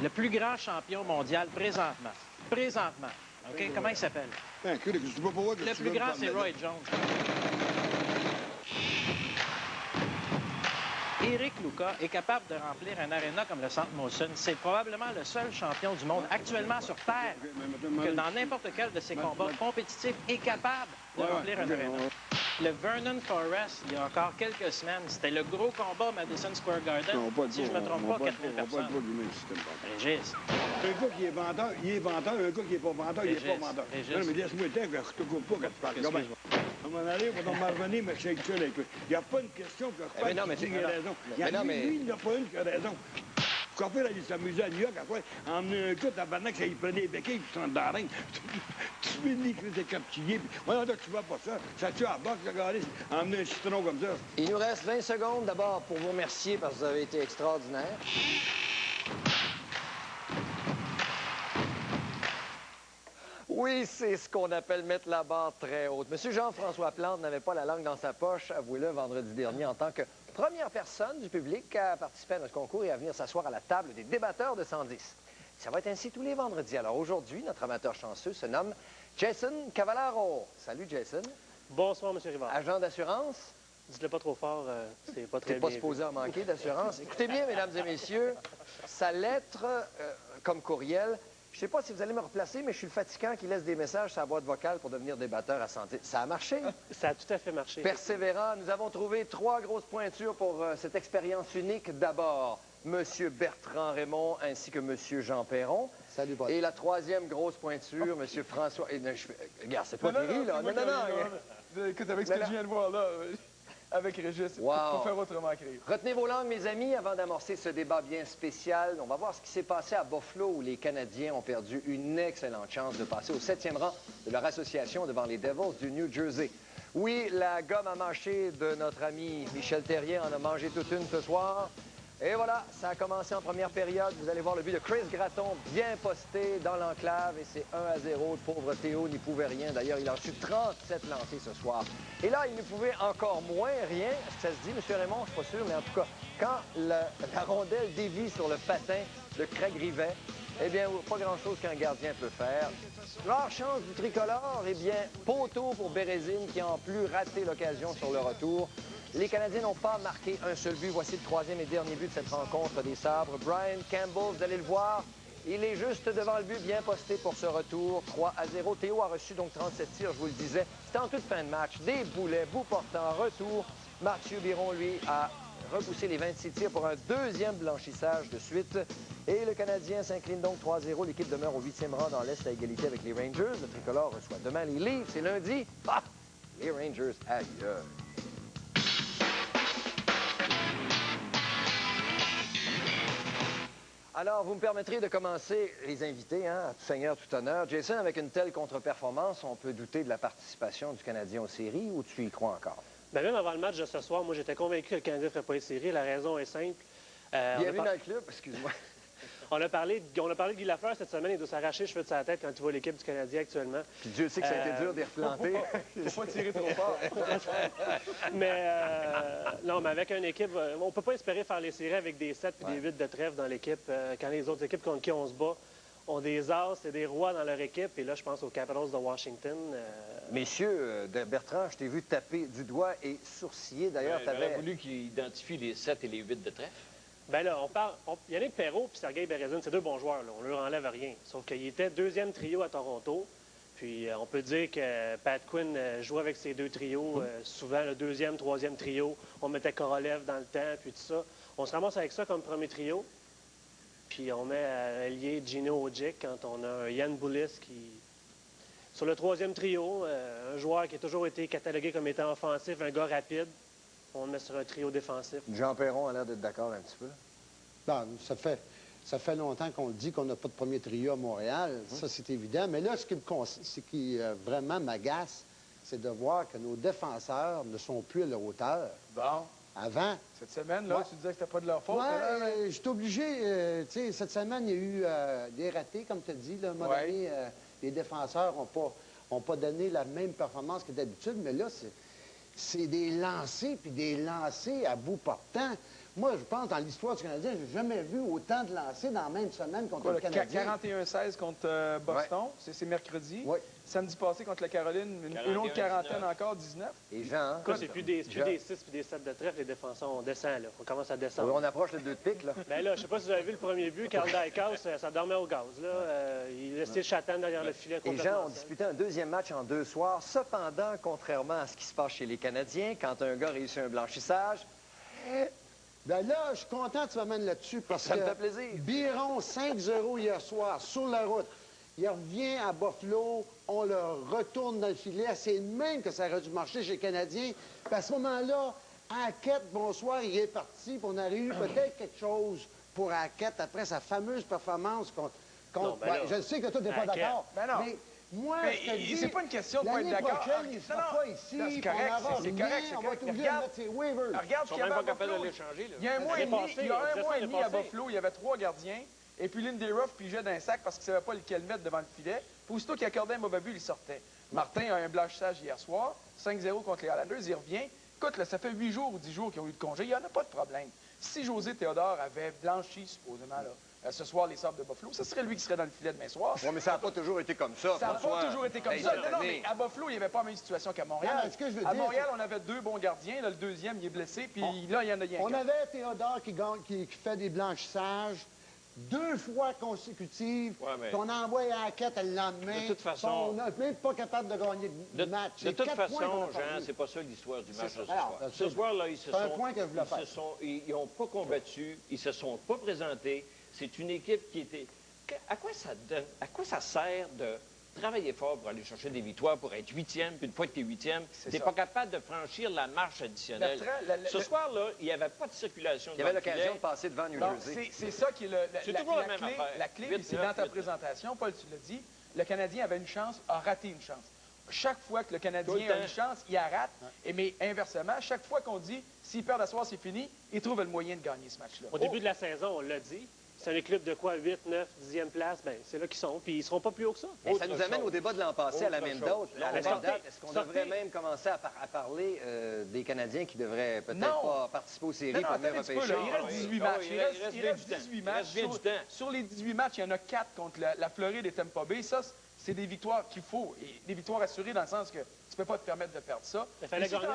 Le plus grand champion mondial présentement. Présentement. OK? Comment il s'appelle? Le plus grand, c'est Roy Jones. Eric Luca est capable de remplir un aréna comme le Centre Molson. C'est probablement le seul champion du monde actuellement sur Terre que dans n'importe quel de ses combats compétitifs est capable de remplir un aréna. Le Vernon Forest, il y a encore quelques semaines, c'était le gros combat Madison Square Garden. Si je ne me trompe pas, 4000 personnes. Régis. Un gars qui est vendeur, il est vendeur. Un gars qui n'est pas vendeur, il n'est pas vendeur. Non, mais laisse-moi le temps que je te coupe pas quand tu parles. À m'en aller, on va m'en revenir, mais je suis seul un peu. Il n'y a pas une question que je parle qui a raison. Lui, il n'a pas une qui a raison. Pourquoi faire aller s'amuser à New York après, emmener un gars tabarnak, ça il prenait les béquilles, puis s'en daring. Tu finis que c'est captillé, puis voilà, tu vois pas ça. Ça tue à la boxe, le gars, emmener un citron comme ça. Il nous reste 20 secondes d'abord pour vous remercier parce que vous avez été extraordinaire. Oui, c'est ce qu'on appelle mettre la barre très haute. Monsieur Jean-François Plante n'avait pas la langue dans sa poche, avouez-le, vendredi dernier, en tant que première personne du public à participer à notre concours et à venir s'asseoir à la table des débatteurs de 110. Ça va être ainsi tous les vendredis. Alors aujourd'hui, notre amateur chanceux se nomme Jason Cavallaro. Salut, Jason. Bonsoir, M. Rivard. Agent d'assurance. Dites-le pas trop fort, c'est pas très bien. T'es pas supposé en manquer d'assurance. Écoutez bien, mesdames et messieurs, sa lettre comme courriel. Je ne sais pas si vous allez me replacer, mais je suis le fatigant qui laisse des messages sur la boîte vocale pour devenir débatteur à 110. Ça a marché? Ça a tout à fait marché. Persévérant, nous avons trouvé 3 grosses pointures pour cette expérience unique. D'abord, M. Bertrand Raymond ainsi que M. Jean Perron. Salut, Paul. Et la 3e grosse pointure, M. François... Regarde, c'est pas Thierry, là. Non. Écoute, avec ce que je viens de voir là, avec Régis, il faut faire autrement créer. Retenez vos langues, mes amis, avant d'amorcer ce débat bien spécial. On va voir ce qui s'est passé à Buffalo, où les Canadiens ont perdu une excellente chance de passer au 7e rang de leur association devant les Devils du New Jersey. Oui, la gomme à mâcher de notre ami Michel Terrien en a mangé toute une ce soir. Et voilà, ça a commencé en première période. Vous allez voir le but de Chris Gratton bien posté dans l'enclave. Et c'est 1-0. Le pauvre Théo n'y pouvait rien. D'ailleurs, il a reçu 37 lancés ce soir. Et là, il ne pouvait encore moins rien. Est-ce que ça se dit, M. Raymond? Je ne suis pas sûr. Mais en tout cas, quand la rondelle dévie sur le patin de Craig Rivet, eh bien, pas grand-chose qu'un gardien peut faire. Rare chance du tricolore, eh bien, poteau pour Bérésine qui a en plus raté l'occasion sur le retour. Les Canadiens n'ont pas marqué un seul but. Voici le 3e et dernier but de cette rencontre des Sabres. Brian Campbell, vous allez le voir, il est juste devant le but, bien posté pour ce retour. 3-0. Théo a reçu donc 37 tirs, je vous le disais. C'était en toute fin de match. Des boulets, bout portant, retour. Mathieu Biron, lui, a repoussé les 26 tirs pour un 2e blanchissage de suite. Et le Canadien s'incline donc 3-0. L'équipe demeure au 8e rang dans l'Est à égalité avec les Rangers. Le tricolore reçoit demain les Leafs. C'est lundi. Ah! Les Rangers ailleurs. Alors, vous me permettrez de commencer, les invités, à tout seigneur, tout honneur. Jason, avec une telle contre-performance, on peut douter de la participation du Canadien aux séries ou tu y crois encore? Bien, même avant le match de ce soir, moi, j'étais convaincu que le Canadien ne ferait pas les séries. La raison est simple. Bienvenue dans le club, excuse-moi. On a parlé de Guy Lafleur cette semaine. Il doit s'arracher les cheveux de sa tête quand il voit l'équipe du Canadien actuellement. Puis Dieu sait que ça a été dur d'y replanter. Faut pas tirer trop fort. Non, mais avec une équipe, on ne peut pas espérer faire les séries avec des 7 et des 8 de trêve dans l'équipe. Quand les autres équipes contre qui on se bat ont des as et des rois dans leur équipe. Et là, je pense aux Capitals de Washington. Messieurs, Bertrand, je t'ai vu taper du doigt et sourciller. D'ailleurs, tu avais... J'aurais voulu qu'il identifie les 7 et les 8 de trèfle. Bien là, Yannick Perreault et Sergei Bérésine, c'est 2 bons joueurs. Là. On ne leur enlève rien. Sauf qu'il était 2e trio à Toronto. Puis on peut dire que Pat Quinn jouait avec ces 2 trios. Souvent, le 2e, 3e trio. On mettait Korolev dans le temps, puis tout ça. On se ramasse avec ça comme premier trio. Puis on met à allier Gino Odjick quand on a un Yann Boulis qui... Sur le 3e trio, un joueur qui a toujours été catalogué comme étant offensif, un gars rapide. On le met sur un trio défensif. Jean Perron a l'air d'être d'accord un petit peu. Non, ça fait longtemps qu'on dit qu'on n'a pas de premier trio à Montréal. Ça, c'est évident. Mais là, ce qui vraiment m'agace, c'est de voir que nos défenseurs ne sont plus à leur hauteur. Bon. Avant. Cette semaine, là, tu disais que c'était pas de leur faute. Oui, je suis obligé. Tu sais, cette semaine, il y a eu des ratés, comme tu as dit. Là, à un moment donné, les défenseurs n'ont pas donné la même performance que d'habitude. Mais là, c'est des lancers, puis des lancers à bout portant. Moi, je pense, dans l'histoire du Canadien, j'ai jamais vu autant de lancers dans la même semaine contre le Canadien. 41-16 contre Boston, c'est mercredi. Oui. Samedi passé contre la Caroline, une autre quarantaine encore, 19. Et Jean, hein? C'est plus des 6 puis des 7 de trèfle, les défenseurs, on descend, là. On commence à descendre. On approche le 2 de pique, là. Bien là, je sais pas si vous avez vu le premier but, Carl Dykhouse, ça dormait au gaz, là. Il laissait Chatan derrière le filet. Et Jean, on disputait un deuxième match en 2 soirs. Cependant, contrairement à ce qui se passe chez les Canadiens, quand un gars réussit un blanchissage... Bien là, je suis content que tu m'amènes là-dessus parce ça que... me fait plaisir. Biron, 5-0 hier soir, sur la route. Il revient à Buffalo, on le retourne dans le filet. C'est le même que ça aurait dû marcher chez les Canadiens. Puis à ce moment-là, Hackett, bonsoir, il est parti. Puis on aurait eu peut-être quelque chose pour Hackett après sa fameuse performance contre... Non, ben là, je sais que toi, tu n'es pas d'accord. Ben non. Mais moi, c'est pas une question de pas être d'accord. Prochaine, il ne sera pas ici. C'est correct, c'est correct. On va être obligé de mettre ses waivers. Regarde ce qu'il y avait à Buffalo. Il y a un mois et demi à Buffalo, il y avait 3 gardiens. Et puis Lindy Ruff pigeait d'un sac parce qu'il ne savait pas lequel mettre devant le filet. Puis aussitôt qu'il accordait un mauvais but, il sortait. Martin a un blanchissage hier soir, 5-0 contre les Highlanders, il revient. Écoute, là, ça fait 8 jours ou 10 jours qu'ils ont eu de congé, il n'y en a pas de problème. Si José Théodore avait blanchi, supposément, là, ce soir, les Sabres de Buffalo, ce serait lui qui serait dans le filet demain soir. Oui, mais ça n'a pas toujours été comme ça. Ça n'a pas toujours été comme ça. Non, mais à Buffalo, il n'y avait pas la même situation qu'à Montréal. Non, à Montréal, on avait 2 bons gardiens. Là, le deuxième, il est blessé. Puis là, il y en a rien. On avait Théodore qui fait des blanchissages 2 fois consécutives. Ouais, mais... On envoie à Hackett le lendemain. De toute façon... On n'est même pas capable de gagner le match. De toute façon, Jean, c'est pas ça l'histoire du match de ce soir. Ce soir-là, ils n'ont pas combattu, ils se sont pas présentés. C'est une équipe qui était... À quoi ça sert de travailler fort pour aller chercher des victoires, pour être 8e, puis une fois que tu es 8e, tu n'es pas capable de franchir la marche additionnelle. Ce soir-là, il n'y avait pas de circulation. Il y avait l'occasion de passer devant New Jersey. C'est ça qui est la clé, c'est dans ta présentation, Paul, tu l'as dit, le Canadien avait une chance, a raté une chance. Chaque fois que le Canadien a une chance, il la rate. Mais inversement, chaque fois qu'on dit, s'ils perdent à soir, c'est fini, ils trouvent le moyen de gagner ce match-là. Au début de la saison, on l'a dit. C'est un club de quoi? 8, 9, 10e place? Bien, c'est là qu'ils sont. Puis ils ne seront pas plus haut que ça. Et ça nous amène au débat de l'an passé à la même date. Est-ce qu'on devrait même commencer à parler des Canadiens qui devraient peut-être pas participer aux séries pour venir repêcher? Il reste 18 matchs. Il reste 18 matchs. Sur les 18 matchs, il y en a 4 contre la Floride et Tampa Bay. Ça, c'est des victoires qu'il faut. Et des victoires assurées dans le sens que tu ne peux pas te permettre de perdre ça. Il fallait gagner.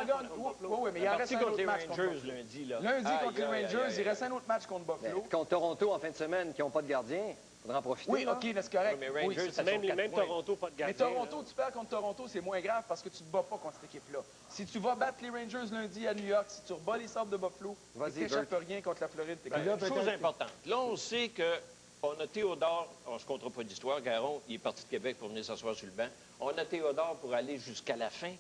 Oui, mais il en reste un autre match contre Buffalo. Lundi contre les Rangers, il reste un autre match contre Buffalo. Contre Toronto en fin de semaine, qui n'ont pas de gardien, il faudra en profiter. Oui, OK, c'est correct. Mais Rangers, c'est même Toronto, pas de gardien. Mais Toronto, tu perds contre Toronto, c'est moins grave parce que tu ne te bats pas contre cette équipe-là. Si tu vas battre les Rangers lundi à New York, si tu rebats les Sabres de Buffalo, tu n'échappes rien contre la Floride. Chose importante. Là, on sait que on a Théodore, on ne se comptera pas d'histoire, Garon, il est parti de Québec pour venir s'asseoir sur le banc. On a Théodore pour aller jusqu'à la fin.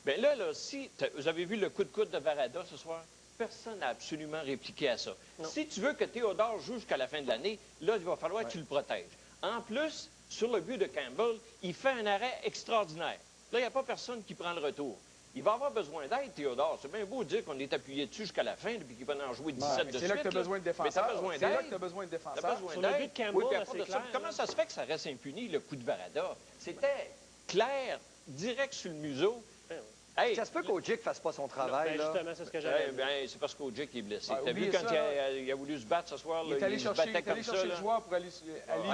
Bien là, si vous avez vu le coup de coude de Varada ce soir, personne n'a absolument répliqué à ça. Non. Si tu veux que Théodore joue jusqu'à la fin de l'année, là, il va falloir que tu le protèges. En plus, sur le but de Campbell, il fait un arrêt extraordinaire. Là, il n'y a pas personne qui prend le retour. Il va avoir besoin d'aide, Théodore. C'est bien beau de dire qu'on est appuyé dessus jusqu'à la fin, puis qu'il va en jouer 17 de suite. C'est là que tu as besoin de défenseurs. C'est là que tu as besoin de défenseurs. Tu as besoin sur le but de Campbell, c'est clair. Comment ça se fait que ça reste impuni, le coup de Varada? C'était clair, direct sur le museau. Hey, ça se peut qu'Ojic ne fasse pas son travail. Non, justement, c'est ce que j'avais dit. C'est parce qu'Ojic est blessé. Tu as vu quand il a voulu se battre ce soir? Il est allé chercher le joueur pour aller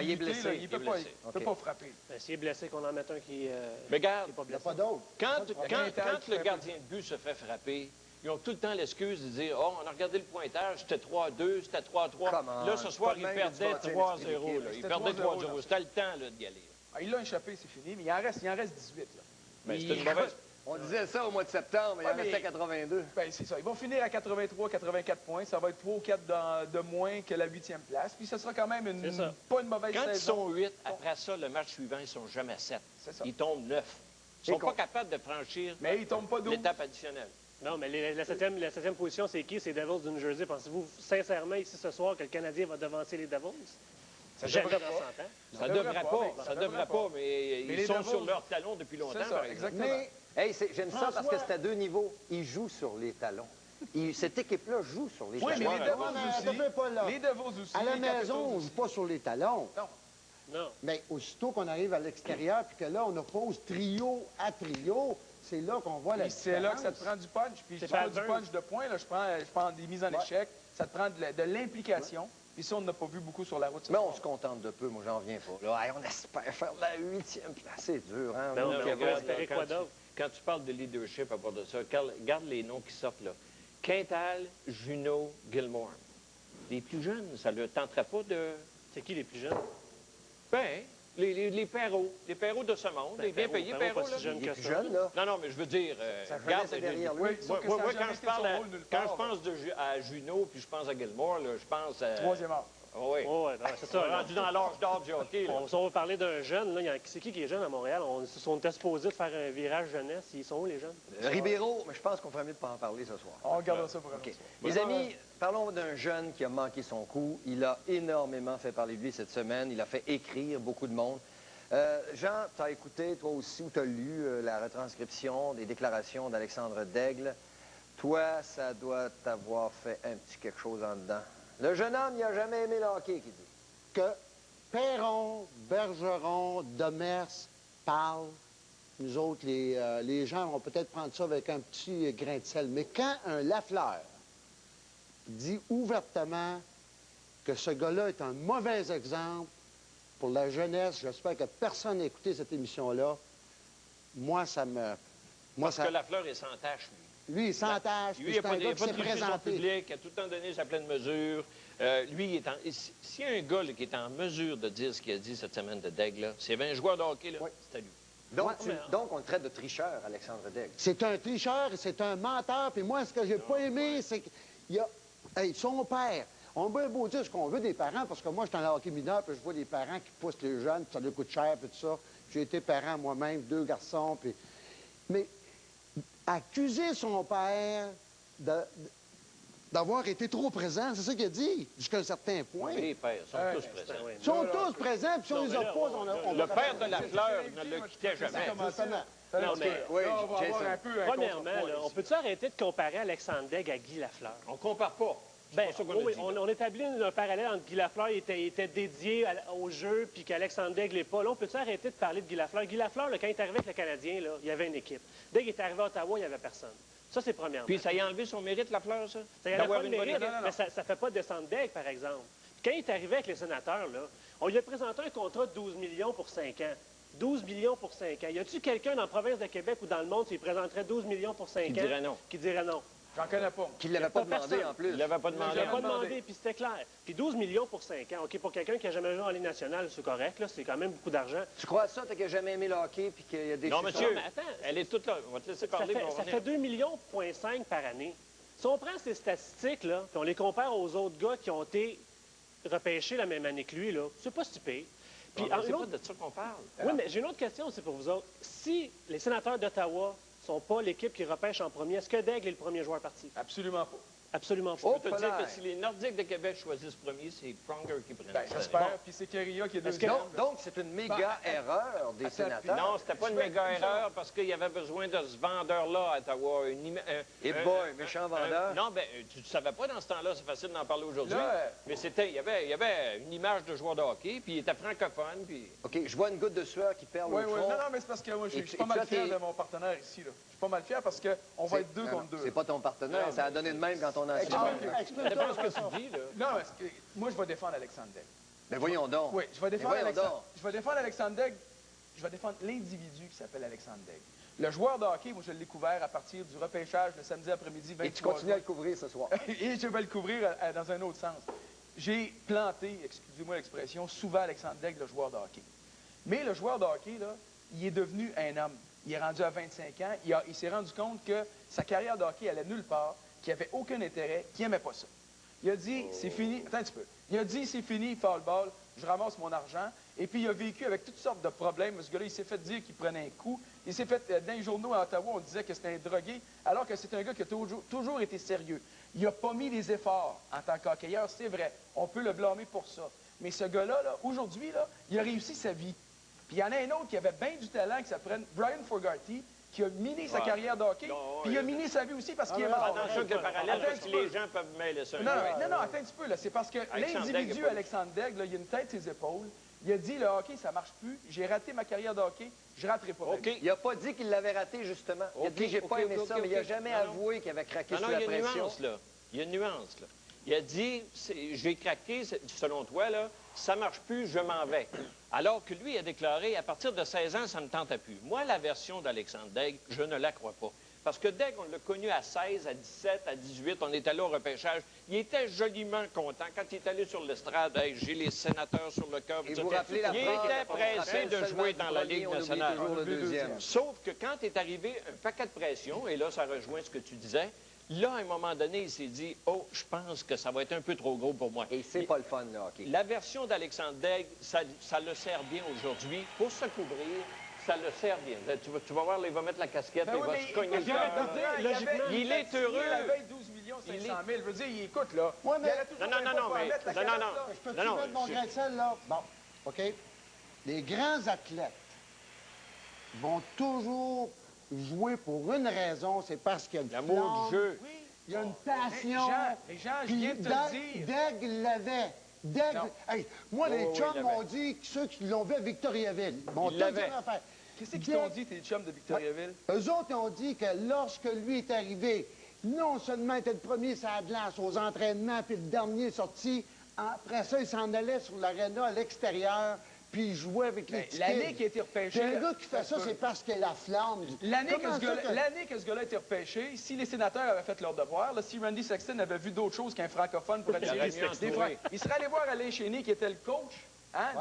il est blessé. Il ne peut pas frapper. S'il est blessé, qu'on en mette un qui mais regarde, il n'y a pas d'autre. Quand le gardien de but se fait frapper, ils ont tout le temps l'excuse de dire « Oh, on a regardé le pointage, c'était 3-2, c'était 3-3. » Là, ce soir, il perdait 3-0. Il perdait 3-0. C'était le temps d'y aller. Il l'a échappé, c'est fini, mais il en reste 18. Mais c'est une mauvaise... On disait ça au mois de septembre, il en restait 82. Bien, c'est ça. Ils vont finir à 83, 84 points. Ça va être 3 ou 4 de moins que la 8e place. Puis ce sera quand même pas une mauvaise saison. Quand ils sont 8, après ça, le match suivant, ils sont jamais 7. Ils tombent 9. Ils ne sont pas capables de franchir l'étape additionnelle. Non, mais la septième position, c'est qui? C'est Devils du New Jersey. Pensez-vous sincèrement ici ce soir que le Canadien va devancer les Devils? Ça devrait pas. Ça devrait pas, mais ils sont sur leur talon depuis longtemps. C'est ça, exactement. Hey, j'aime ça parce que c'est à 2 niveaux. Ils jouent sur les talons. Cette équipe-là joue sur les talons. Oui, mais les Devils aussi. À la maison, on ne joue pas sur les talons. Non. Mais aussitôt qu'on arrive à l'extérieur, puis que là, on oppose trio à trio, c'est là qu'on voit la différence. C'est là que ça te prend du punch. Puis je prends du punch de points. Là, je prends des mises en échec. Ça te prend de l'implication. Puis ça, on n'a pas vu beaucoup sur la route. Mais on se contente de peu, moi, j'en reviens pas. Là, hey, on espère faire la 8e place. C'est dur, hein? Ben, quand tu parles de leadership à part de ça, regarde les noms qui sortent là. Quintal, Juneau, Gilmore. Les plus jeunes, ça ne leur tenterait pas de... C'est qui les plus jeunes? Ben, les Perrault. Les Perrault de ce monde. Les bien payés Perrault, là. Les plus jeunes, là. Non, non, mais je veux dire... regarde, derrière lui. Moi, quand je pense à Juneau puis je pense à Gilmore, là, je pense à... Troisième âge. Oui. Oh, ouais, c'est ça. Rendu dans l'âge d'or du hockey. Si on va parler d'un jeune, là, c'est qui est jeune à Montréal? On était supposés de faire un virage jeunesse. Ils sont où, les jeunes? Ribeiro, mais je pense qu'on ferait mieux de ne pas en parler ce soir. On regardera ça pour un autre soir. Les amis, parlons d'un jeune qui a manqué son coup. Il a énormément fait parler de lui cette semaine. Il a fait écrire beaucoup de monde. Jean, tu as écouté, toi aussi, ou tu as lu la retranscription des déclarations d'Alexandre Daigle. Toi, ça doit t'avoir fait un petit quelque chose en dedans. Le jeune homme, il n'a jamais aimé le hockey, qui dit. Que Perron, Bergeron, Demers parlent, nous autres, les gens vont peut-être prendre ça avec un petit grain de sel. Mais quand un Lafleur dit ouvertement que ce gars-là est un mauvais exemple pour la jeunesse, j'espère que personne n'a écouté cette émission-là, moi, ça me... Parce que Lafleur est sans tâche, lui. Lui, il s'entache, lui, il c'est un gars qui s'est présenté. Public, a tout le temps donné sa pleine mesure. Lui, il est en... S'il y a un gars là, qui est en mesure de dire ce qu'il a dit cette semaine de Daigle, s'il y avait un joueur de hockey, là, c'est à lui. Donc, on le traite de tricheur, Alexandre Daigle. C'est un tricheur et c'est un menteur. Puis moi, ce que j'ai pas aimé, c'est qu'il y a... Hey, son père... On veut beau dire ce qu'on veut des parents, parce que moi, je suis en hockey mineur, puis je vois des parents qui poussent les jeunes, puis ça leur coûte cher, puis tout ça. J'ai été parent moi-même, 2 garçons, puis... Mais... accuser son père d'avoir été trop présent, c'est ça qu'il a dit, jusqu'à un certain point. Oui, les pères sont tous présents. Ils sont tous présents, puis si on les oppose, le père de Lafleur ne le quittait jamais. Non, mais, oui, on va avoir un peu un premièrement, on peut-tu arrêter de comparer Alexandre Daigle à Guy Lafleur? On compare pas. Ben, oui, on établit un parallèle entre Guy Lafleur était dédié au jeu, puis qu'Alexandre Daigle n'est pas. Là, on peut-tu arrêter de parler de Guy Lafleur? Guy Lafleur, là, quand il est arrivé avec le Canadien, là, il y avait une équipe. Dès qu'il est arrivé à Ottawa, il n'y avait personne. Ça, c'est premièrement. Puis ça y a enlevé son mérite, Lafleur, ça? Ça y a pas le mérite, mais ça ne fait pas descendre Daigle, par exemple. Puis quand il est arrivé avec les sénateurs, là, on lui a présenté un contrat de 12 millions pour 5 ans. 12 millions pour 5 ans. Y a-t-il quelqu'un dans la province de Québec ou dans le monde qui présenterait 12 millions pour 5 ans? Qui dirait non. J'en connais pas. Qu'il ne l'avait pas demandé, en plus. Il ne l'avait pas demandé. Il ne l'avait pas demandé, puis c'était clair. Puis 12 millions pour 5 ans. OK, pour quelqu'un qui n'a jamais joué en Ligue nationale, c'est correct, là. C'est quand même beaucoup d'argent. Tu crois ça, t'as jamais aimé le hockey, puis qu'il y a des... Non, monsieur, mais attends, elle est toute là. On va te laisser parler. Ça fait 2,5 millions par année. Si on prend ces statistiques, là, puis on les compare aux autres gars qui ont été repêchés la même année que lui, là, c'est pas si pire. Puis, c'est pas de ça qu'on parle. Oui, mais j'ai une autre question aussi pour vous autres. Si les sénateurs d'Ottawa ne sont pas l'équipe qui repêche en premier, est-ce que Daigle est le premier joueur parti? Absolument pas. Absolument pas. Je peux te dire que si les Nordiques de Québec choisissent premier, c'est Pronger qui prend. J'espère. Puis c'est Keria qui est deuxième. Donc, c'est une méga erreur des sénateurs. Non, c'était pas une méga erreur parce qu'il y avait besoin de ce vendeur-là à Ottawa. Et méchant vendeur. Non, ben tu ne savais pas dans ce temps-là, c'est facile d'en parler aujourd'hui. Mais il y avait une image de joueur de hockey, puis il était francophone. Puis... OK, je vois une goutte de sueur qui perle au front. Non, mais c'est parce que moi, je suis pas mal fier de mon partenaire ici. Là. Je suis pas mal fier parce qu'on va être 2 contre 2. C'est pas ton partenaire, ça a donné de même quand on a... Ça dépend de ce que tu dis, là. Non, moi, je vais défendre Alexandre Daigle. Mais voyons donc. Oui, je vais défendre Alexandre Daigle. Je vais défendre l'individu qui s'appelle Alexandre Daigle. Le joueur de hockey, moi, je l'ai couvert à partir du repêchage le samedi après-midi. 23 Et tu continues à le couvrir ce soir. Et je vais le couvrir dans un autre sens. J'ai planté, excusez-moi l'expression, souvent Alexandre Daigle, le joueur de hockey. Mais le joueur de hockey, là, il est devenu un homme. Il est rendu à 25 ans. Il s'est rendu compte que sa carrière de hockey allait nulle part, qu'il n'avait aucun intérêt, qu'il n'aimait pas ça. Il a dit, c'est fini. Attends un petit peu. Il a dit, c'est fini, foul ball, je ramasse mon argent. Et puis, il a vécu avec toutes sortes de problèmes. Ce gars-là, il s'est fait dire qu'il prenait un coup. Il s'est fait, dans les journaux à Ottawa, on disait que c'était un drogué, alors que c'est un gars qui a toujours été sérieux. Il n'a pas mis les efforts en tant qu'hockeyeur, c'est vrai. On peut le blâmer pour ça. Mais ce gars-là, aujourd'hui, il a réussi sa vie. Puis il y en a un autre qui avait bien du talent, qui s'appelle Brian Fogarty, qui a miné sa carrière de hockey, puis il a miné sa vie aussi parce qu'il est mort. Dans ce parallèle, parce que les gens peuvent mêler ça. Non, attends un petit peu, là. C'est parce que l'individu Alexandre Daigle, il a une tête, ses épaules. Il a dit, le hockey, ça marche plus. J'ai raté ma carrière de hockey. Je raterai pas. Il n'a pas dit qu'il l'avait raté, justement. Il a dit, j'ai pas aimé ça, mais il n'a jamais avoué qu'il avait craqué sous la pression. Il y a une nuance, là. Il a dit, j'ai craqué, selon toi, là, ça marche plus, je m'en vais. Alors que lui a déclaré, à partir de 16 ans, ça ne me tentait plus. Moi, la version d'Alexandre Daigle, je ne la crois pas. Parce que Daigle, on l'a connu à 16, à 17, à 18, on est allé au repêchage. Il était joliment content. Quand il est allé sur l'estrade, hey, j'ai les sénateurs sur le cœur. Et vous rappelez la il était pressé de jouer dans la Ligue nationale. Sauf que quand est arrivé un paquet de pression, et là, ça rejoint ce que tu disais, là, à un moment donné, il s'est dit, oh, je pense que ça va être un peu trop gros pour moi. Et c'est pas le fun, là, OK. La version d'Alexandre Daigle, ça le sert bien aujourd'hui pour se couvrir. Ça le sert bien. Tu vas voir, là, il va mettre la casquette, il va se cogner le cœur. Il est heureux. Il avait 12 millions 500 000. Je veux dire, il écoute, là. Oui, mais... Non. Je peux-tu mettre mon grain de sel, là? Bon, OK. Les grands athlètes vont toujours jouer pour une raison, c'est parce qu'il y a une l'amour du jeu. Il y a une passion. Mais Jean, je viens de te le dire. Daigle l'avait. Daigle... Hey, moi, les chums m'ont dit, ceux qui l'ont vu à Victoriaville, m'ont dit l'affaire. Qu'est-ce qu'ils t'ont dit, tes chums de Victoriaville? Eux autres, ils ont dit que lorsque lui est arrivé, non seulement il était le premier sur la glace aux entraînements, puis le dernier sorti, après ça, il s'en allait sur l'aréna à l'extérieur, puis il jouait avec les petits l'année qui a été repêché... Un gars qui fait ça, c'est parce qu'il a la flamme. L'année que ce gars-là a été repêché, si les sénateurs avaient fait leur devoir, là, si Randy Sexton avait vu d'autres choses qu'un francophone pour attirer des fois, il serait allé voir Alain Chénier, qui était le coach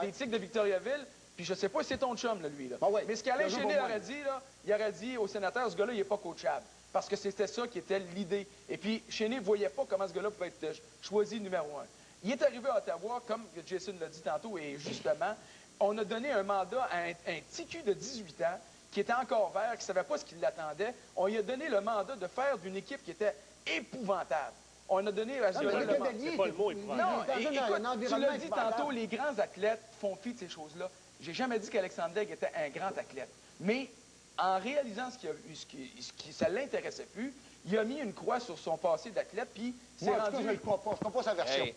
des Tigres de Victoriaville. Puis je sais pas si c'est ton chum, là, lui. Là. Mais ce qu'Alain Chénier aurait dit, là, il aurait dit aux sénateurs, ce gars-là, il n'est pas coachable. Parce que c'était ça qui était l'idée. Et puis, Chénier ne voyait pas comment ce gars-là pouvait être choisi numéro 1. Il est arrivé à Ottawa, comme Jason l'a dit tantôt, et justement, on a donné un mandat à un petit cul de 18 ans qui était encore vert, qui ne savait pas ce qui l'attendait. On lui a donné le mandat de faire d'une équipe qui était épouvantable. On a donné à ce gars-là le mandat. C'est pas le mot épouvantable. Non, écoute, tu l'as dit tantôt, les grands athlètes font fi de ces choses-là. J'ai jamais dit qu'Alexandre Daigle était un grand athlète. Mais en réalisant ça ne l'intéressait plus, il a mis une croix sur son passé d'athlète, puis c'est rendu... Je ne crois pas sa version. Hey,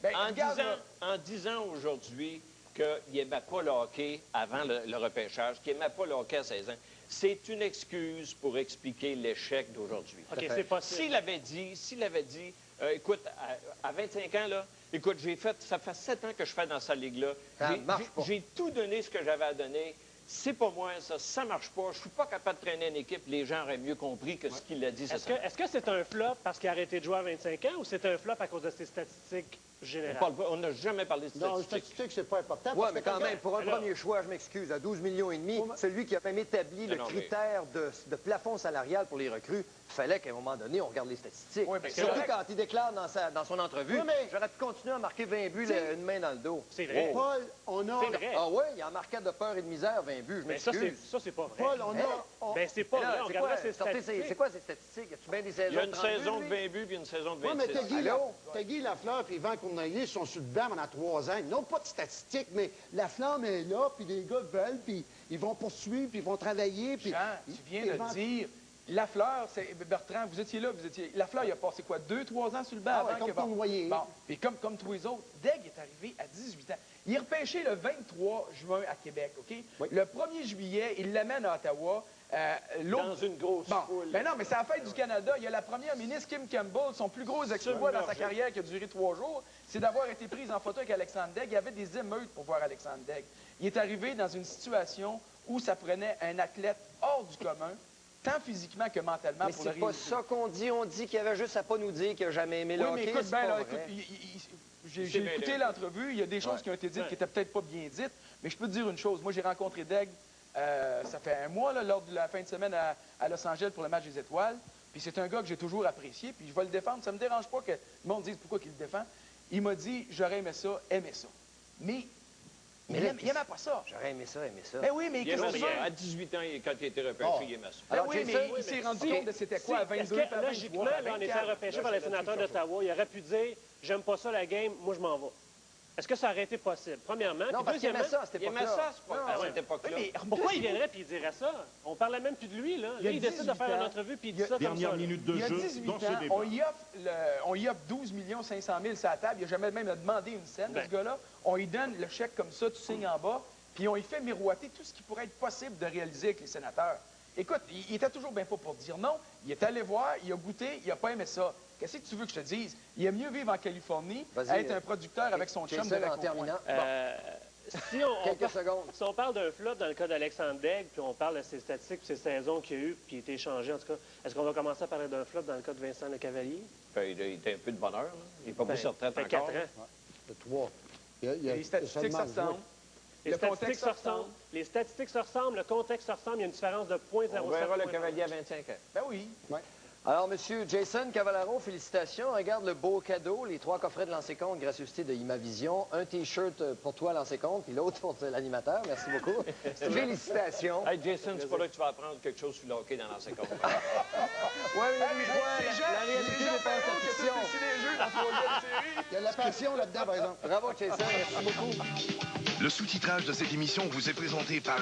en disant aujourd'hui qu'il n'aimait pas le hockey avant le repêchage, qu'il n'aimait pas le hockey à 16 ans, c'est une excuse pour expliquer l'échec d'aujourd'hui. OK, c'est possible. S'il avait dit, écoute, à 25 ans, là, écoute, ça fait 7 ans que je fais dans cette ligue-là. J'ai tout donné ce que j'avais à donner. C'est pas moi, ça marche pas. Je suis pas capable de traîner une équipe. Les gens auraient mieux compris que ce qu'il a dit. Est-ce que c'est un flop parce qu'il a arrêté de jouer à 25 ans ou c'est un flop à cause de ses statistiques générales? On n'a jamais parlé de statistiques. Non, les statistiques, c'est pas important. Oui, mais quand même, pour un premier choix, je m'excuse, à 12,5 millions, celui qui a même établi le critère de plafond salarial pour les recrues, il fallait qu'à un moment donné, on regarde les statistiques. Surtout quand il déclare dans son entrevue, j'aurais pu continuer à marquer 20 buts, une main dans le dos. C'est vrai. Paul, on a... C'est vrai. Ah oui, il en marquait de peur et de misère, 20 buts, je m'excuse. Ça, c'est pas vrai. Paul, on a... Ben, c'est pas vrai, on regardera ses C'est statistiques. quoi ces statistiques? As-tu bien des saisons Il y a une de 30 saison de buts, 20 buts puis une saison de 26. Oui, mais t'as Guy Lafleur et Yvan Cournoyer sont sur le banc pendant 3 ans. Ils n'ont pas de statistiques, mais la flamme est là, puis les gars veulent, puis ils vont poursuivre, puis ils vont travailler. Puis... Jean, tu viens de le dire. Lafleur, Bertrand, vous étiez là, Lafleur, il a passé quoi, 2-3 ans sur le banc avant comme Cournoyer. Bon, puis comme tous les autres, Daigle est arrivé à 18 ans. Il est repêché le 23 juin à Québec, OK? Oui. Le 1er juillet, il l'amène à Ottawa. Dans une grosse foule. Ben non, mais c'est à la fête du Canada. Il y a la première ministre, Kim Campbell, son plus gros exploit dans sa carrière qui a duré 3 jours, c'est d'avoir été prise en photo avec Alexandre Daigle. Il y avait des émeutes pour voir Alexandre Daigle. Il est arrivé dans une situation où ça prenait un athlète hors du commun, tant physiquement que mentalement. Mais c'est pas ça qu'on dit. On dit qu'il avait juste à pas nous dire qu'il n'a jamais aimé le hockey. Oui, mais écoute, j'ai écouté l'entrevue. Il y a des choses qui ont été dites qui n'étaient peut-être pas bien dites. Mais je peux te dire une chose. Moi, j'ai rencontré Daigle, ça fait un mois, là, lors de la fin de semaine à Los Angeles pour le match des Étoiles. Puis c'est un gars que j'ai toujours apprécié. Puis je vais le défendre. Ça ne me dérange pas que le monde dise pourquoi il le défend. Il m'a dit, j'aurais aimé ça, aimé ça. Mais il n'aimait pas ça. J'aurais aimé ça, aimé ça. Ben oui, mais qu'est-ce que c'est? À 18 ans, quand il était repêché, il aimait ça. Alors, oui, mais il s'est rendu compte de c'était quoi à 22 ans, à 23, logiquement, en étant repêché par les sénateurs d'Ottawa, il aurait pu dire « J'aime pas ça la game, moi je m'en vais ». Est-ce que ça aurait été possible? Premièrement. Non, parce qu'il aimait ça à cette époque-là. Il aimait ça à cette époque-là. Mais pourquoi il viendrait et il dirait ça? On parlait même plus de lui, là. Lui, il décide de faire une entrevue puis il dit ça comme ça. Dernière minute de jeu il y a 18 ans, on y offre 12 500 000 sur la table. Il n'a jamais même demandé une scène, ce gars-là. On lui donne le chèque comme ça, tu signes en bas, puis on lui fait miroiter tout ce qui pourrait être possible de réaliser avec les sénateurs. Écoute, il était toujours bien pas pour dire non. Il est allé voir, il a goûté, il n'a pas aimé ça. qu'est-ce que tu veux que je te dise? Il aime mieux vivre en Californie, être un producteur avec son chum de la en terminant. Si on parle d'un flop dans le cas d'Alexandre Daigle, puis on parle de ses statistiques, puis ses saisons qu'il y a eu, puis il a été échangé, en tout cas, est-ce qu'on va commencer à parler d'un flop dans le cas de Vincent Lecavalier? Il était un peu de bonheur. Là. Il n'est pas pris sur retraite encore. 4 ans. De 3. Les statistiques se ressemblent. Les statistiques se ressemblent. Les statistiques se ressemblent. Le contexte se ressemble. Il y a une différence de 0.07. On verra Lecavalier à 25 ans. Ben oui. Ouais. Alors, M. Jason Cavallaro, félicitations. Regarde le beau cadeau, les 3 coffrets de Lancer Compte, gracieuseté de Imavision. Un T-shirt pour toi, Lancer Compte, puis l'autre pour l'animateur. Merci beaucoup. Félicitations. Hey, Jason, c'est pas là que tu vas apprendre quelque chose sur le hockey dans Lancer Compte. Oui, la réalité dépasse la fiction. Il y a de la passion là-dedans, par exemple. Bravo, Jason. Merci beaucoup. Le sous-titrage de cette émission vous est présenté par